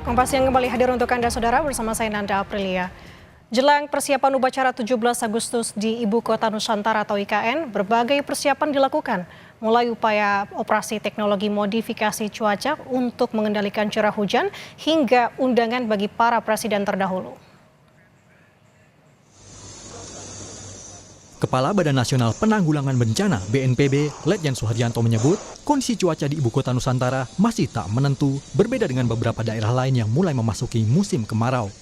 Kompas yang kembali hadir untuk Anda Saudara bersama saya Nanda Aprilia. Jelang persiapan upacara 17 Agustus di Ibu Kota Nusantara atau IKN, berbagai persiapan dilakukan. Mulai upaya operasi teknologi modifikasi cuaca untuk mengendalikan curah hujan hingga undangan bagi para presiden terdahulu. Kepala Badan Nasional Penanggulangan Bencana (BNPB) Letjen Suharyanto menyebut kondisi cuaca di Ibu Kota Nusantara masih tak menentu, berbeda dengan beberapa daerah lain yang mulai memasuki musim kemarau.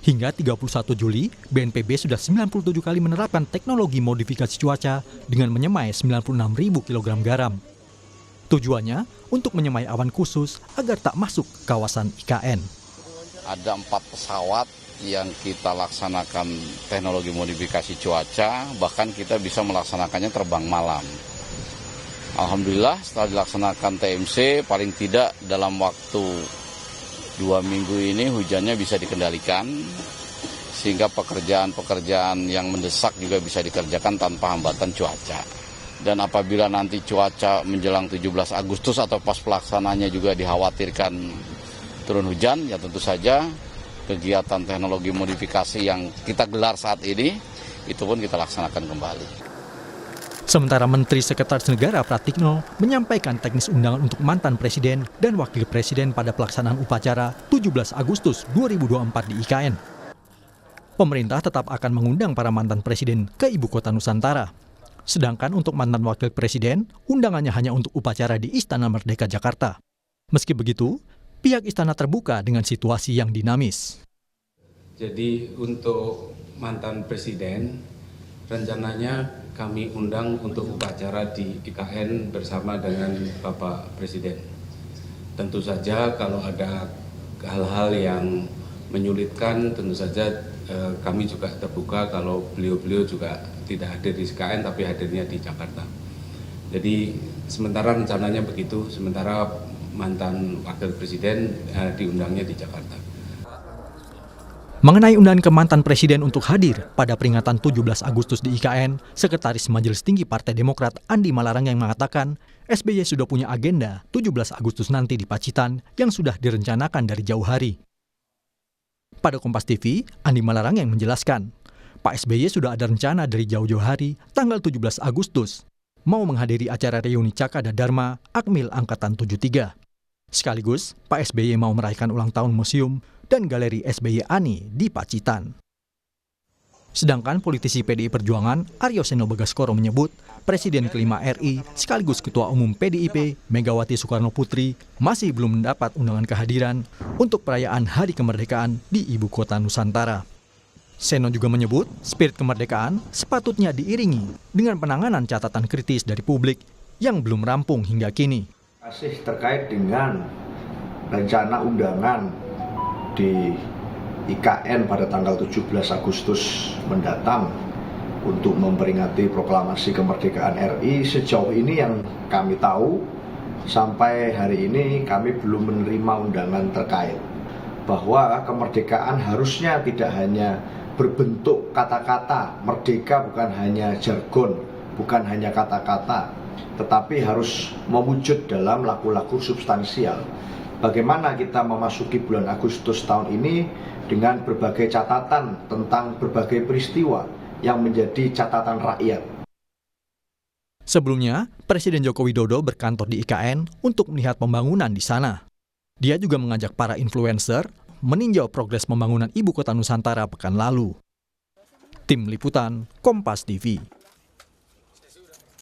Hingga 31 Juli, BNPB sudah 97 kali menerapkan teknologi modifikasi cuaca dengan menyemai 96.000 kg garam. Tujuannya untuk menyemai awan khusus agar tak masuk kawasan IKN. Ada 4 pesawat yang kita laksanakan teknologi modifikasi cuaca, bahkan kita bisa melaksanakannya terbang malam. Alhamdulillah setelah dilaksanakan TMC, paling tidak dalam waktu 2 minggu ini hujannya bisa dikendalikan, sehingga pekerjaan-pekerjaan yang mendesak juga bisa dikerjakan tanpa hambatan cuaca. Dan apabila nanti cuaca menjelang 17 Agustus atau pas pelaksananya juga dikhawatirkan turun hujan, ya tentu saja kegiatan teknologi modifikasi yang kita gelar saat ini, itu pun kita laksanakan kembali. Sementara Menteri Sekretaris Negara Pratikno menyampaikan teknis undangan untuk mantan Presiden dan Wakil Presiden pada pelaksanaan upacara 17 Agustus 2024 di IKN. Pemerintah tetap akan mengundang para mantan Presiden ke Ibu Kota Nusantara. Sedangkan untuk mantan Wakil Presiden, undangannya hanya untuk upacara di Istana Merdeka Jakarta. Meski begitu, pihak istana terbuka dengan situasi yang dinamis. Jadi untuk mantan presiden, rencananya kami undang untuk upacara di IKN bersama dengan Bapak Presiden. Tentu saja kalau ada hal-hal yang menyulitkan, tentu saja kami juga terbuka kalau beliau-beliau juga tidak hadir di IKN tapi hadirnya di Jakarta. Jadi sementara rencananya begitu, sementara mantan Wakil Presiden diundangnya di Jakarta. Mengenai undangan ke mantan Presiden untuk hadir pada peringatan 17 Agustus di IKN, Sekretaris Majelis Tinggi Partai Demokrat Andi Malarang yang mengatakan SBY sudah punya agenda 17 Agustus nanti di Pacitan yang sudah direncanakan dari jauh hari. Pada Kompas TV, Andi Malarang yang menjelaskan, Pak SBY sudah ada rencana dari jauh-jauh hari tanggal 17 Agustus mau menghadiri acara reuni Cakada Dharma Akmil Angkatan 73. Sekaligus, Pak SBY mau merayakan ulang tahun museum dan galeri SBY Ani di Pacitan. Sedangkan politisi PDI Perjuangan Aryo Seno Bagaskoro menyebut Presiden kelima RI sekaligus Ketua Umum PDIP Megawati Soekarno Putri masih belum mendapat undangan kehadiran untuk perayaan Hari Kemerdekaan di Ibu Kota Nusantara. Seno juga menyebut spirit kemerdekaan sepatutnya diiringi dengan penanganan catatan kritis dari publik yang belum rampung hingga kini. Masih terkait dengan rencana undangan di IKN pada tanggal 17 Agustus mendatang untuk memperingati proklamasi kemerdekaan RI, sejauh ini yang kami tahu sampai hari ini kami belum menerima undangan terkait bahwa kemerdekaan harusnya tidak hanya berbentuk kata-kata, merdeka bukan hanya jargon, bukan hanya kata-kata, tetapi harus mewujud dalam laku-laku substansial. Bagaimana kita memasuki bulan Agustus tahun ini dengan berbagai catatan tentang berbagai peristiwa yang menjadi catatan rakyat. Sebelumnya, Presiden Joko Widodo berkantor di IKN untuk melihat pembangunan di sana. Dia juga mengajak para influencer meninjau progres pembangunan Ibu Kota Nusantara pekan lalu. Tim Liputan, Kompas TV.